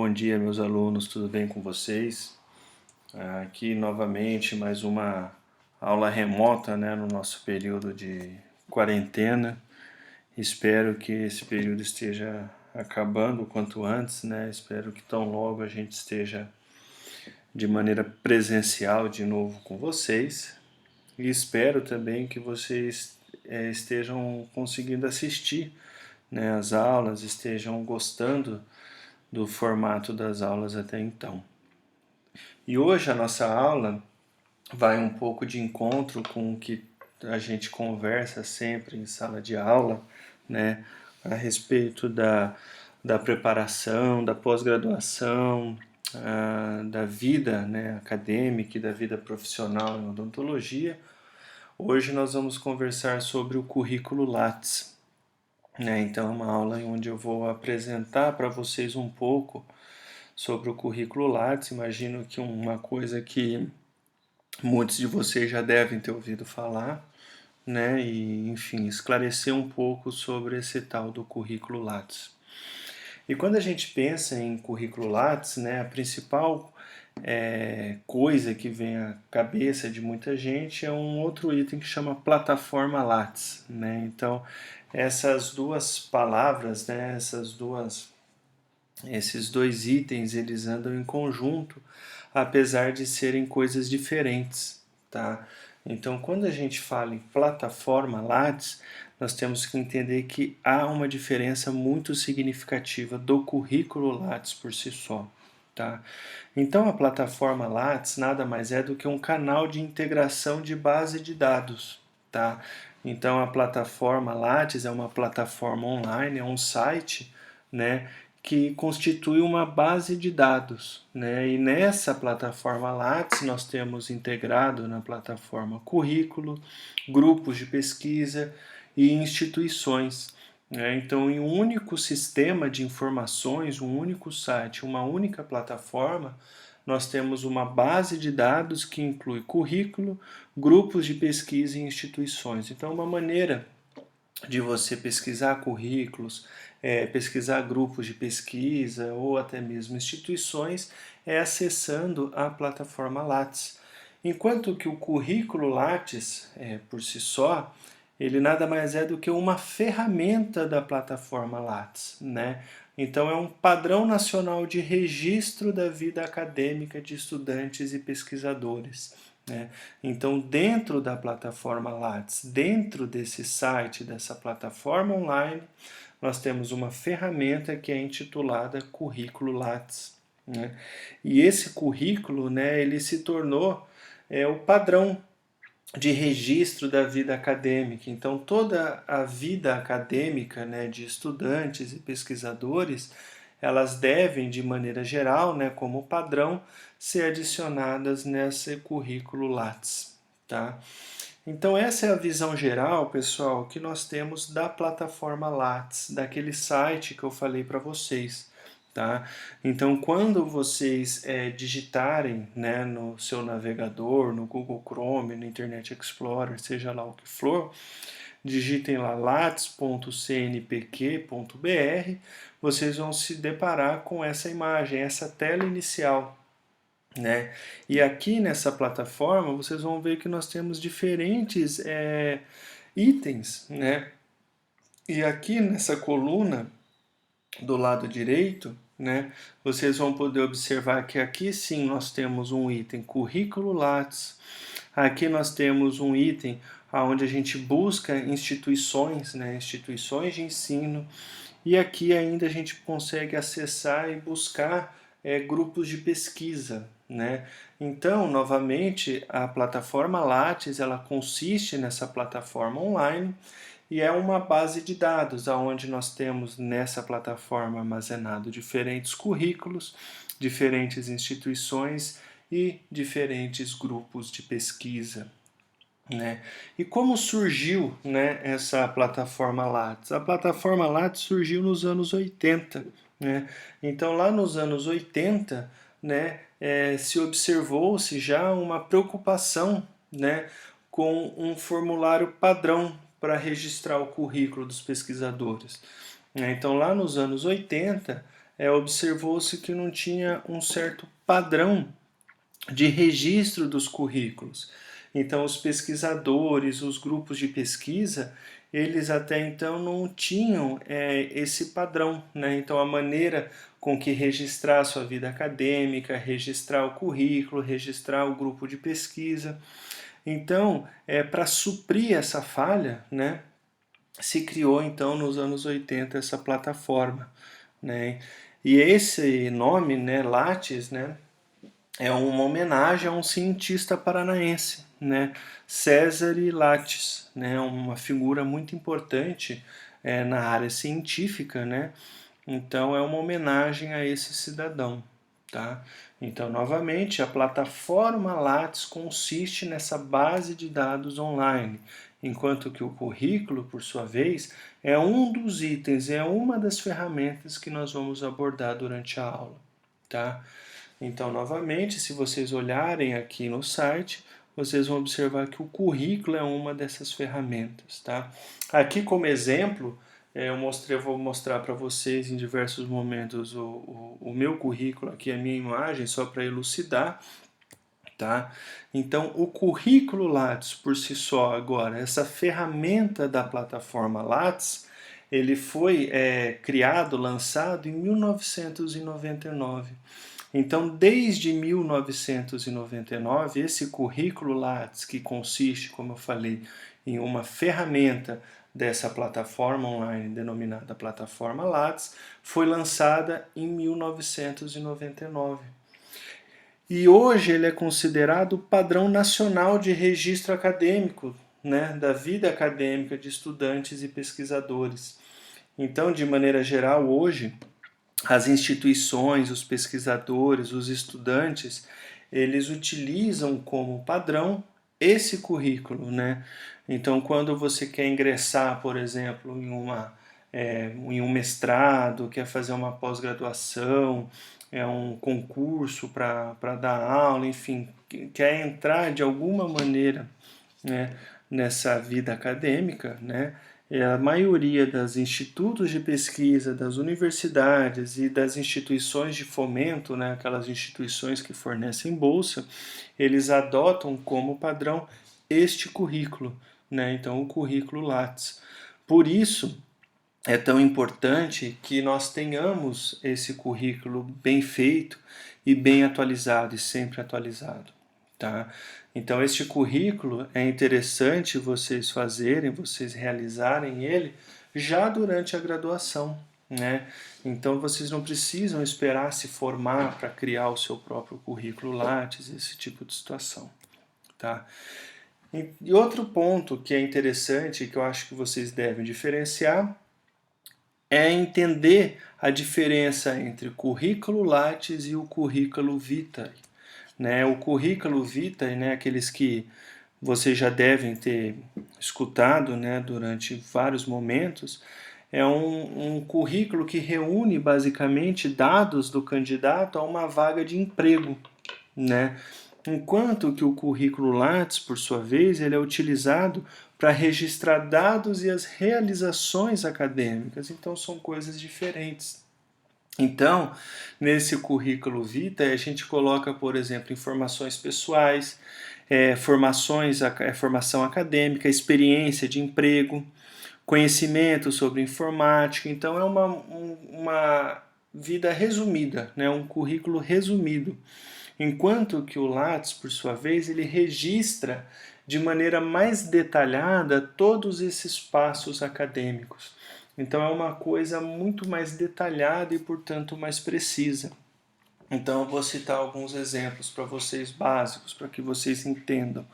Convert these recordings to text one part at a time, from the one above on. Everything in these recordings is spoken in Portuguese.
Bom dia, meus alunos, tudo bem com vocês? Aqui novamente mais uma aula remota, né, no nosso período de quarentena. Espero que esse período esteja acabando o quanto antes, né? Espero que tão logo a gente esteja de maneira presencial de novo com vocês. E espero também que vocês estejam conseguindo assistir, né, as aulas, estejam gostando do formato das aulas até então. E hoje a nossa aula vai um pouco de encontro com o que a gente conversa sempre em sala de aula, né, a respeito da preparação, da pós-graduação, da vida, né, acadêmica e da vida profissional em odontologia. Hoje nós vamos conversar sobre o currículo Lattes, né? Então é uma aula onde eu vou apresentar para vocês um pouco sobre o currículo Lattes. Imagino que uma coisa que muitos de vocês já devem ter ouvido falar, né? E, enfim, esclarecer um pouco sobre esse tal do currículo Lattes. E quando a gente pensa em currículo Lattes, né, a principal coisa que vem à cabeça de muita gente é um outro item que chama plataforma Lattes, né? Então, essas duas palavras, né, esses dois itens, eles andam em conjunto, apesar de serem coisas diferentes, tá? Então, quando a gente fala em plataforma Lattes, nós temos que entender que há uma diferença muito significativa do currículo Lattes por si só, tá? Então, a plataforma Lattes nada mais é do que um canal de integração de base de dados, tá? Então, a plataforma Lattes é uma plataforma online, é um site, né, que constitui uma base de dados, né? E nessa plataforma Lattes nós temos integrado na plataforma currículo, grupos de pesquisa e instituições, né? Então, em um único sistema de informações, um único site, uma única plataforma, nós temos uma base de dados que inclui currículo, grupos de pesquisa e instituições. Então, uma maneira de você pesquisar currículos, pesquisar grupos de pesquisa ou até mesmo instituições, é acessando a plataforma Lattes. Enquanto que o currículo Lattes, por si só, ele nada mais é do que uma ferramenta da plataforma Lattes, né? Então é um padrão nacional de registro da vida acadêmica de estudantes e pesquisadores, né? Então, dentro da plataforma Lattes, dentro desse site, dessa plataforma online, nós temos uma ferramenta que é intitulada Currículo Lattes, né? E esse currículo, né, ele se tornou o padrão de registro da vida acadêmica. Então, toda a vida acadêmica, né, de estudantes e pesquisadores, elas devem, de maneira geral, né, como padrão, ser adicionadas nesse currículo Lattes, tá? Então, essa é a visão geral, pessoal, que nós temos da plataforma Lattes, daquele site que eu falei para vocês. Tá? Então, quando vocês digitarem, né, no seu navegador, no Google Chrome, no Internet Explorer, seja lá o que for, digitem lá lattes.cnpq.br, vocês vão se deparar com essa imagem, essa tela inicial, né? E aqui nessa plataforma vocês vão ver que nós temos diferentes itens, né? E aqui nessa coluna do lado direito, né, vocês vão poder observar que aqui sim nós temos um item currículo Lattes, aqui nós temos um item onde a gente busca instituições, né, instituições de ensino, e aqui ainda a gente consegue acessar e buscar grupos de pesquisa, né? Então, novamente, a plataforma Lattes, ela consiste nessa plataforma online e é uma base de dados onde nós temos nessa plataforma armazenado diferentes currículos, diferentes instituições e diferentes grupos de pesquisa, né? E como surgiu, né, essa plataforma Lattes? A plataforma Lattes surgiu nos anos 80, né? Então, lá nos anos 80, né, se observou-se já uma preocupação, né, com um formulário padrão para registrar o currículo dos pesquisadores. Então, lá nos anos 80, observou-se que não tinha um certo padrão de registro dos currículos. Então, os pesquisadores, os grupos de pesquisa, eles até então não tinham esse padrão, né? Então, a maneira com que registrar a sua vida acadêmica, registrar o currículo, registrar o grupo de pesquisa. Então, para suprir essa falha, né, se criou então nos anos 80 essa plataforma, né? E esse nome, né, Lattes, né, é uma homenagem a um cientista paranaense, né, Cesare Lattes, né, uma figura muito importante na área científica, né? Então é uma homenagem a esse cidadão, tá? Então, novamente, a plataforma Lattes consiste nessa base de dados online, enquanto que o currículo, por sua vez, é um dos itens, é uma das ferramentas que nós vamos abordar durante a aula, tá? Então, novamente, se vocês olharem aqui no site, vocês vão observar que o currículo é uma dessas ferramentas, tá? Aqui como exemplo, eu vou mostrar para vocês em diversos momentos o meu currículo, aqui a minha imagem, só para elucidar, tá? Então, o currículo Lattes por si só agora, essa ferramenta da plataforma Lattes, ele foi criado, lançado em 1999. Então, desde 1999, esse currículo Lattes, que consiste, como eu falei, em uma ferramenta dessa plataforma online denominada plataforma Lattes, foi lançada em 1999. E hoje ele é considerado o padrão nacional de registro acadêmico, né, da vida acadêmica de estudantes e pesquisadores. Então, de maneira geral, hoje, as instituições, os pesquisadores, os estudantes, eles utilizam como padrão esse currículo, né? Então, quando você quer ingressar, por exemplo, em um mestrado, quer fazer uma pós-graduação, um concurso para dar aula, enfim, quer entrar de alguma maneira, né, nessa vida acadêmica, né? A maioria dos institutos de pesquisa, das universidades e das instituições de fomento, né, aquelas instituições que fornecem bolsa, eles adotam como padrão este currículo, né? Então, o currículo Lattes. Por isso, é tão importante que nós tenhamos esse currículo bem feito e bem atualizado e sempre atualizado, tá? Então, este currículo é interessante vocês fazerem, vocês realizarem ele já durante a graduação, né? Então, vocês não precisam esperar se formar para criar o seu próprio currículo Lattes, esse tipo de situação, tá? E outro ponto que é interessante, que eu acho que vocês devem diferenciar, é entender a diferença entre currículo Lattes e o currículo Vitae, né? O currículo Vitae, né, aqueles que vocês já devem ter escutado, né, durante vários momentos, é um currículo que reúne basicamente dados do candidato a uma vaga de emprego, né? Enquanto que o currículo Lattes, por sua vez, ele é utilizado para registrar dados e as realizações acadêmicas, então são coisas diferentes. Então, nesse currículo Vitae, a gente coloca, por exemplo, informações pessoais, formação acadêmica, experiência de emprego, conhecimento sobre informática. Então, é uma vida resumida, né? Um currículo resumido. Enquanto que o Lattes, por sua vez, ele registra de maneira mais detalhada todos esses passos acadêmicos. Então é uma coisa muito mais detalhada e, portanto, mais precisa. Então eu vou citar alguns exemplos para vocês básicos, para que vocês entendam.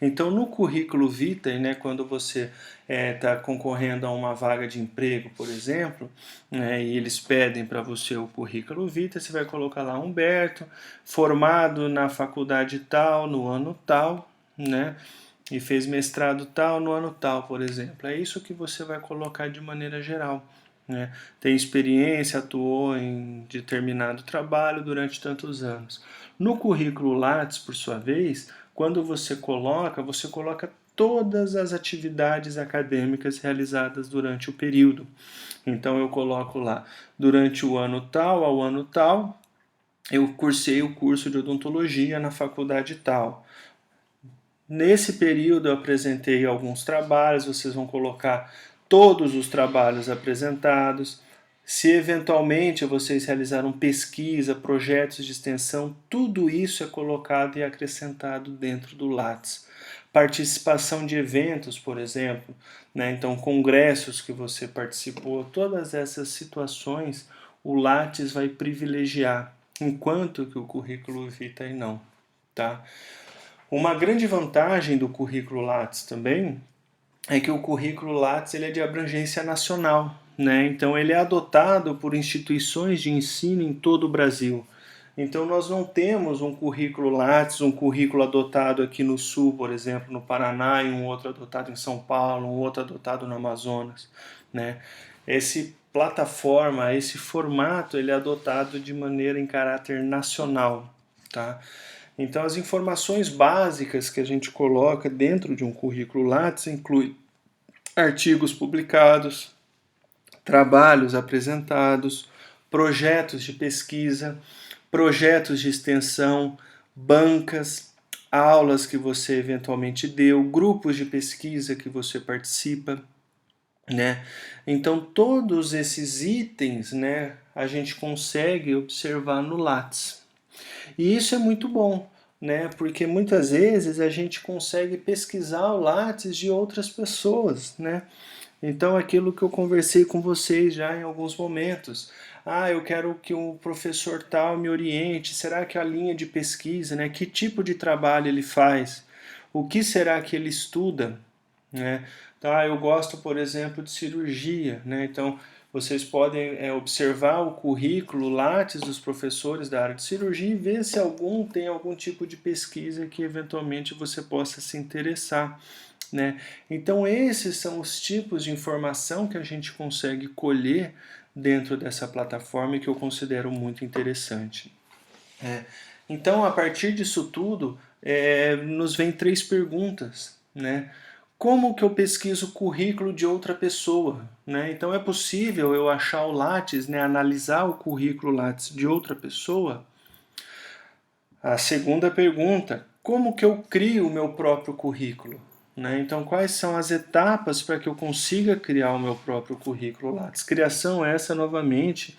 Então, no currículo Vitae, né, quando você está concorrendo a uma vaga de emprego, por exemplo, né, e eles pedem para você o currículo Vitae, você vai colocar lá Humberto, formado na faculdade tal, no ano tal, né, e fez mestrado tal, no ano tal, por exemplo. É isso que você vai colocar de maneira geral, né? Tem experiência, atuou em determinado trabalho durante tantos anos. No currículo Lattes, por sua vez, quando você coloca todas as atividades acadêmicas realizadas durante o período. Então eu coloco lá, durante o ano tal ao ano tal, eu cursei o curso de odontologia na faculdade tal. Nesse período eu apresentei alguns trabalhos, vocês vão colocar todos os trabalhos apresentados. Se eventualmente vocês realizaram pesquisa, projetos de extensão, tudo isso é colocado e acrescentado dentro do Lattes. Participação de eventos, por exemplo, né? Então congressos que você participou, todas essas situações o Lattes vai privilegiar, enquanto que o currículo vitae não, tá? Uma grande vantagem do currículo Lattes também é que o currículo Lattes ele é de abrangência nacional, né? Então ele é adotado por instituições de ensino em todo o Brasil. Então nós não temos um currículo Lattes, um currículo adotado aqui no Sul, por exemplo, no Paraná, e um outro adotado em São Paulo, um outro adotado no Amazonas, né? Esse plataforma, esse formato, ele é adotado de maneira em caráter nacional, tá? Então, as informações básicas que a gente coloca dentro de um currículo Lattes inclui artigos publicados, trabalhos apresentados, projetos de pesquisa, projetos de extensão, bancas, aulas que você eventualmente deu, grupos de pesquisa que você participa, né? Então, todos esses itens, né, a gente consegue observar no Lattes. E isso é muito bom, né? Porque muitas vezes a gente consegue pesquisar o Lattes de outras pessoas, né? Então, aquilo que eu conversei com vocês já em alguns momentos. Ah, eu quero que o professor tal me oriente. Será que a linha de pesquisa, né? Que tipo de trabalho ele faz? O que será que ele estuda, né? Tá, eu gosto, por exemplo, de cirurgia, né? Então, vocês podem observar o currículo Lattes dos professores da área de cirurgia e ver se algum tem algum tipo de pesquisa que eventualmente você possa se interessar, né? Então, esses são os tipos de informação que a gente consegue colher dentro dessa plataforma e que eu considero muito interessante. Então, a partir disso tudo, nos vem 3 perguntas, né? Como que eu pesquiso o currículo de outra pessoa, né? Então é possível eu achar o Lattes, né, analisar o currículo Lattes de outra pessoa? A segunda pergunta, como que eu crio o meu próprio currículo? Né? Então, quais são as etapas para que eu consiga criar o meu próprio currículo Lattes? Criação essa, novamente,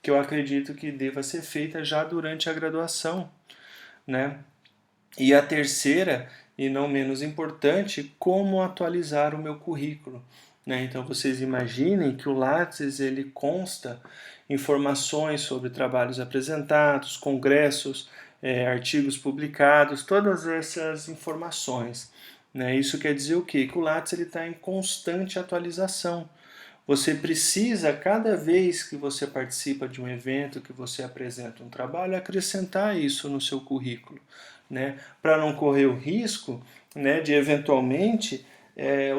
que eu acredito que deva ser feita já durante a graduação, né? E a terceira, e não menos importante, como atualizar o meu currículo, né? Então vocês imaginem que o Lattes ele consta informações sobre trabalhos apresentados, congressos, artigos publicados, todas essas informações, né? Isso quer dizer o quê? Que o Lattes está em constante atualização. Você precisa, cada vez que você participa de um evento, que você apresenta um trabalho, acrescentar isso no seu currículo, né? Para não correr o risco, né, de eventualmente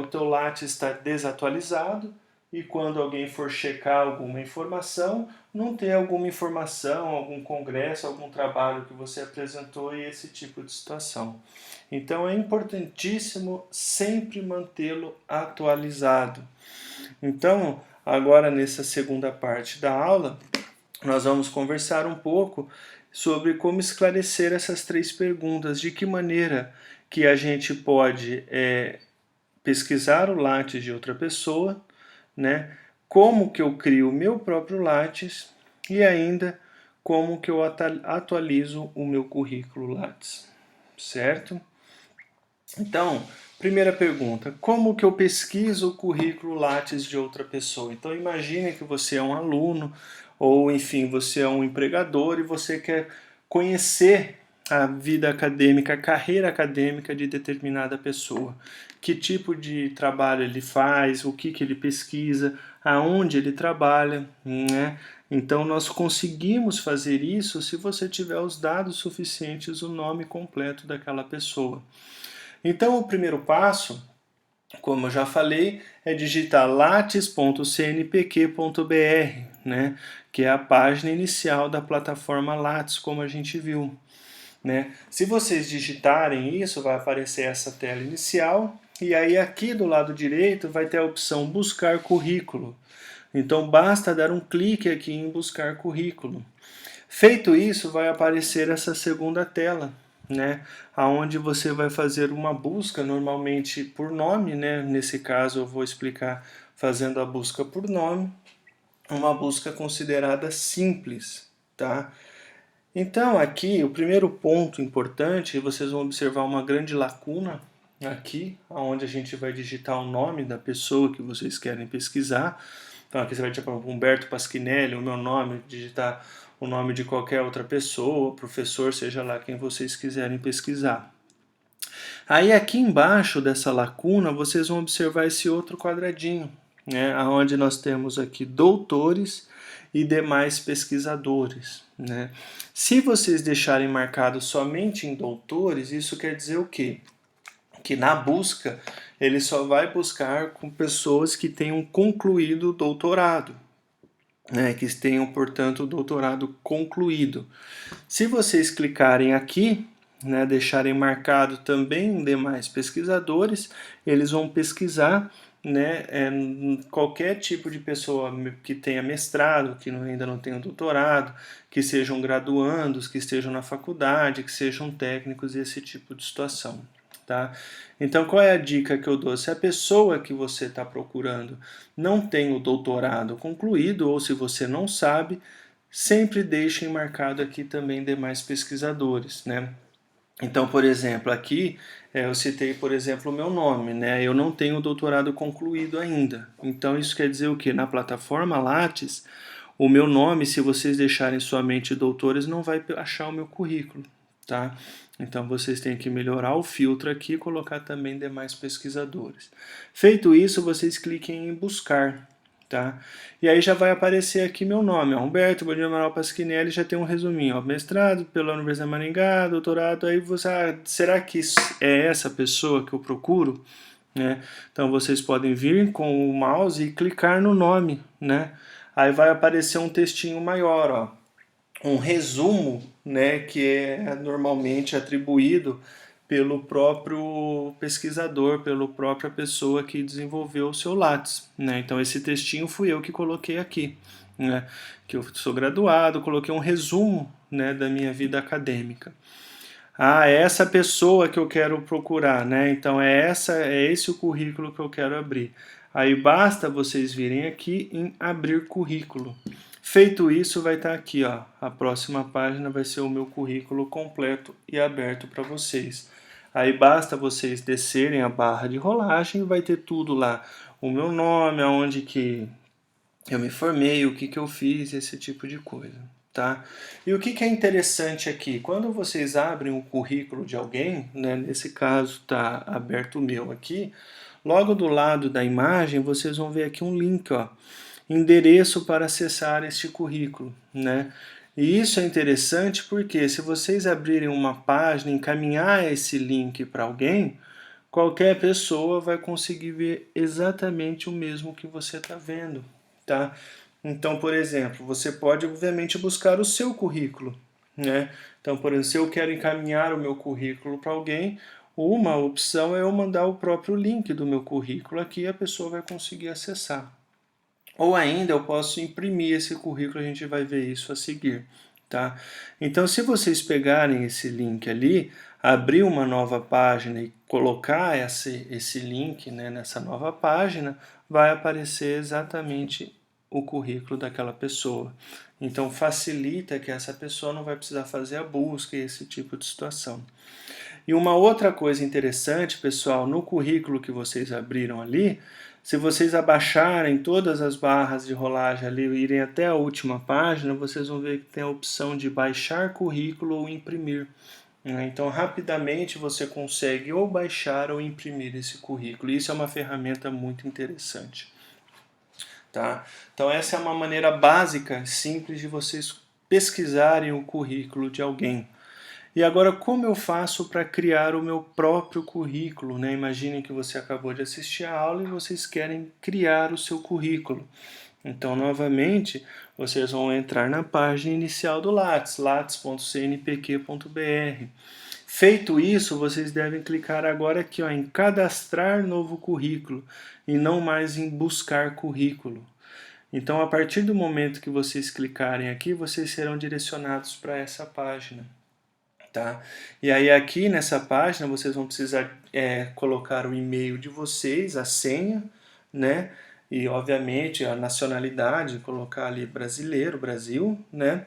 o teu Lattes estar desatualizado e quando alguém for checar alguma informação, não ter alguma informação, algum congresso, algum trabalho que você apresentou e esse tipo de situação. Então é importantíssimo sempre mantê-lo atualizado. Então, agora nessa segunda parte da aula, nós vamos conversar um pouco sobre como esclarecer essas 3 perguntas, de que maneira que a gente pode pesquisar o Lattes de outra pessoa, né? Como que eu crio o meu próprio Lattes e ainda como que eu atualizo o meu currículo Lattes, certo? Então, primeira pergunta, como que eu pesquiso o currículo Lattes de outra pessoa? Então imagine que você é um aluno, ou enfim, você é um empregador e você quer conhecer a vida acadêmica, a carreira acadêmica de determinada pessoa. Que tipo de trabalho ele faz, o que ele pesquisa, aonde ele trabalha, né? Então nós conseguimos fazer isso se você tiver os dados suficientes, o nome completo daquela pessoa. Então, o primeiro passo, como eu já falei, é digitar lattes.cnpq.br, né, que é a página inicial da plataforma Lattes, como a gente viu. Né? Se vocês digitarem isso, vai aparecer essa tela inicial, E aí aqui do lado direito vai ter a opção buscar currículo. Então basta dar um clique aqui em buscar currículo. Feito isso, vai aparecer essa segunda tela, né, aonde você vai fazer uma busca normalmente por nome, né? Nesse caso eu vou explicar fazendo a busca por nome, uma busca considerada simples, tá? Então aqui o primeiro ponto importante, vocês vão observar uma grande lacuna aqui, onde a gente vai digitar o nome da pessoa que vocês querem pesquisar. Então aqui você vai digitar Humberto Pasquinelli, o meu nome, digitar o nome de qualquer outra pessoa, professor, seja lá quem vocês quiserem pesquisar. Aí aqui embaixo dessa lacuna vocês vão observar esse outro quadradinho, né, onde nós temos aqui doutores e demais pesquisadores, né? Se vocês deixarem marcado somente em doutores, isso quer dizer o quê? Que na busca ele só vai buscar com pessoas que tenham concluído o doutorado, né, que tenham, portanto, o doutorado concluído. Se vocês clicarem aqui, né, deixarem marcado também demais pesquisadores, eles vão pesquisar, né, qualquer tipo de pessoa que tenha mestrado, que ainda não tenha doutorado, que sejam graduandos, que estejam na faculdade, que sejam técnicos, esse tipo de situação. Tá? Então, qual é a dica que eu dou? Se a pessoa que você está procurando não tem o doutorado concluído, ou se você não sabe, sempre deixem marcado aqui também demais pesquisadores, né? Então, por exemplo, aqui eu citei, por exemplo, o meu nome, né? Eu não tenho doutorado concluído ainda. Então, isso quer dizer o quê? Na plataforma Lattes, o meu nome, se vocês deixarem somente doutores, não vai achar o meu currículo, tá? Então, vocês têm que melhorar o filtro aqui e colocar também demais pesquisadores. Feito isso, vocês cliquem em buscar. Tá? E aí já vai aparecer aqui meu nome, ó, Humberto Bonino Amaral Pasquinelli, já tem um resuminho, ó, mestrado pela Universidade de Maringá, doutorado, aí você, será que é essa pessoa que eu procuro? Né? Então vocês podem vir com o mouse e clicar no nome, né? Aí vai aparecer um textinho maior, ó, um resumo, né, que é normalmente atribuído pelo próprio pesquisador, pela própria pessoa que desenvolveu o seu Lattes, né? Então esse textinho fui eu que coloquei aqui, né? Que eu sou graduado, coloquei um resumo, né, da minha vida acadêmica. Ah, é essa pessoa que eu quero procurar, né? Então é esse o currículo que eu quero abrir. Aí basta vocês virem aqui em abrir currículo. Feito isso, vai estar aqui, ó. A próxima página vai ser o meu currículo completo e aberto para vocês. Aí basta vocês descerem a barra de rolagem e vai ter tudo lá. O meu nome, aonde que eu me formei, o que que eu fiz, esse tipo de coisa, tá? E o que que é interessante aqui? Quando vocês abrem o currículo de alguém, né, nesse caso está aberto o meu aqui, logo do lado da imagem vocês vão ver aqui um link, ó, endereço para acessar este currículo, né? E isso é interessante porque se vocês abrirem uma página, encaminhar esse link para alguém, qualquer pessoa vai conseguir ver exatamente o mesmo que você está vendo, tá? Então, por exemplo, você pode obviamente buscar o seu currículo, né? Então, por exemplo, se eu quero encaminhar o meu currículo para alguém, uma opção é eu mandar o próprio link do meu currículo aqui e a pessoa vai conseguir acessar. Ou ainda eu posso imprimir esse currículo, a gente vai ver isso a seguir, tá? Então, se vocês pegarem esse link ali, abrir uma nova página e colocar esse link, né, nessa nova página, vai aparecer exatamente o currículo daquela pessoa. Então, facilita que essa pessoa não vai precisar fazer a busca e esse tipo de situação. E uma outra coisa interessante, pessoal, no currículo que vocês abriram ali, se vocês abaixarem todas as barras de rolagem ali e irem até a última página, vocês vão ver que tem a opção de baixar currículo ou imprimir. Então, rapidamente você consegue ou baixar ou imprimir esse currículo. Isso é uma ferramenta muito interessante. Tá? Então, essa é uma maneira básica, simples de vocês pesquisarem o currículo de alguém. E agora, como eu faço para criar o meu próprio currículo, né? Imaginem que você acabou de assistir a aula e vocês querem criar o seu currículo. Então, novamente, vocês vão entrar na página inicial do Lattes, lattes.cnpq.br. Feito isso, vocês devem clicar agora aqui ó, em cadastrar novo currículo e não mais em buscar currículo. Então, a partir do momento que vocês clicarem aqui, vocês serão direcionados para essa página. Tá? E aí aqui nessa página vocês vão precisar colocar o e-mail de vocês, a senha, né? E obviamente a nacionalidade, colocar ali brasileiro, Brasil, né?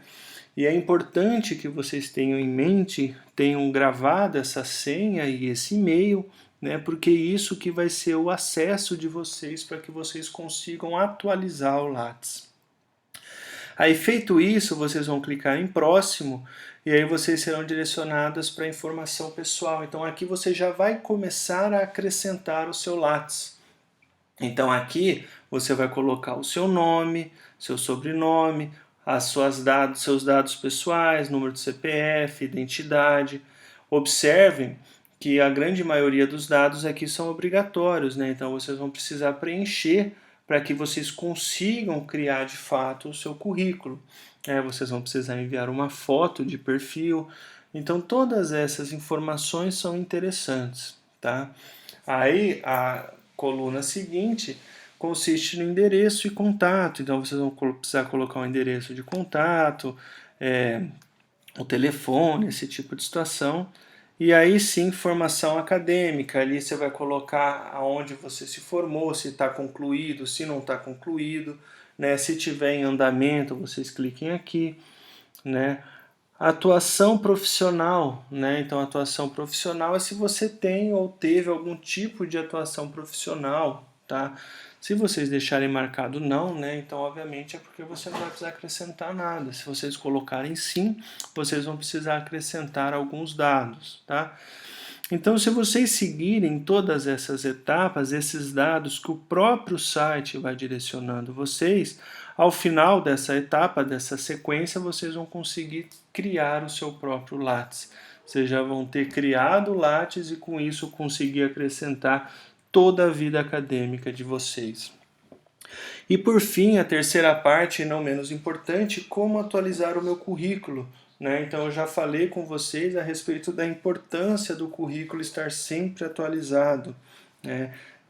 E é importante que vocês tenham em mente, tenham gravado essa senha e esse e-mail, né? Porque isso que vai ser o acesso de vocês para que vocês consigam atualizar o Lattes. Aí feito isso, vocês vão clicar em próximo e aí vocês serão direcionados para informação pessoal. Então aqui você já vai começar a acrescentar o seu Lattes. Então aqui você vai colocar o seu nome, seu sobrenome, seus dados pessoais, número de CPF, identidade. Observem que a grande maioria dos dados aqui são obrigatórios, né? Então vocês vão precisar preencher para que vocês consigam criar de fato o seu currículo. Vocês vão precisar enviar uma foto de perfil. Então todas essas informações são interessantes, tá? Aí a coluna seguinte consiste no endereço e contato. Então vocês vão precisar colocar o endereço de contato, o telefone, esse tipo de situação. E aí sim, formação acadêmica, ali você vai colocar aonde você se formou, se está concluído, se não está concluído, né? Se tiver em andamento, vocês cliquem aqui, né? Atuação profissional, né? Então atuação profissional é se você tem ou teve algum tipo de atuação profissional, tá? Se vocês deixarem marcado não, né? Então obviamente é porque você não vai precisar acrescentar nada. Se vocês colocarem sim, vocês vão precisar acrescentar alguns dados, tá? Então, se vocês seguirem todas essas etapas, esses dados que o próprio site vai direcionando vocês, ao final dessa etapa, dessa sequência, vocês vão conseguir criar o seu próprio Lattes. Vocês já vão ter criado o Lattes e com isso conseguir acrescentar toda a vida acadêmica de vocês. E por fim, a terceira parte, não menos importante, como atualizar o meu currículo. Então eu já falei com vocês a respeito da importância do currículo estar sempre atualizado.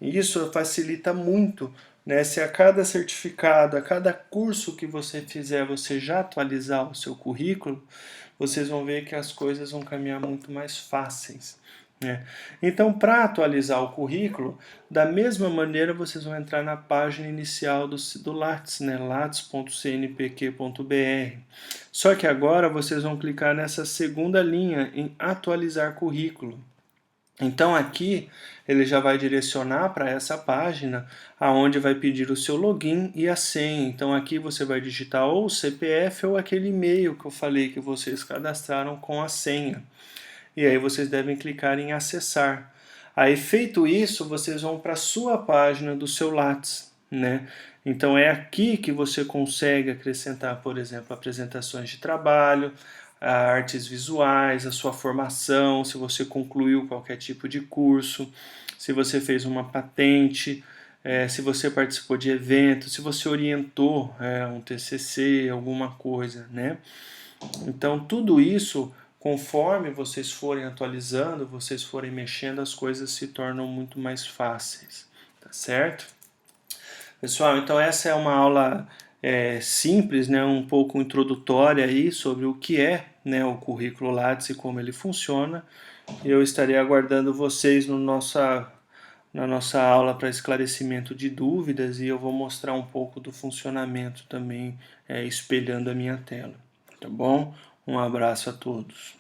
Isso facilita muito. Se a cada certificado, a cada curso que você fizer, você já atualizar o seu currículo, vocês vão ver que as coisas vão caminhar muito mais fáceis. Então, para atualizar o currículo, da mesma maneira vocês vão entrar na página inicial do Lattes, lattes.cnpq.br. Só que agora vocês vão clicar nessa segunda linha em atualizar currículo. Então aqui ele já vai direcionar para essa página aonde vai pedir o seu login e a senha. Então aqui você vai digitar ou o CPF ou aquele e-mail que eu falei que vocês cadastraram com a senha. E aí vocês devem clicar em acessar. Aí feito isso, vocês vão para a sua página do seu Lattes, Então é aqui que você consegue acrescentar, por exemplo, apresentações de trabalho, artes visuais, a sua formação, se você concluiu qualquer tipo de curso, se você fez uma patente, se você participou de eventos, se você orientou um TCC, alguma coisa, Então tudo isso, conforme vocês forem atualizando, vocês forem mexendo, as coisas se tornam muito mais fáceis, tá certo? Pessoal, então essa é uma aula simples, um pouco introdutória aí sobre o que é o currículo Lattes e como ele funciona. Eu estarei aguardando vocês na nossa aula para esclarecimento de dúvidas e eu vou mostrar um pouco do funcionamento também, espelhando a minha tela. Tá bom? Um abraço a todos.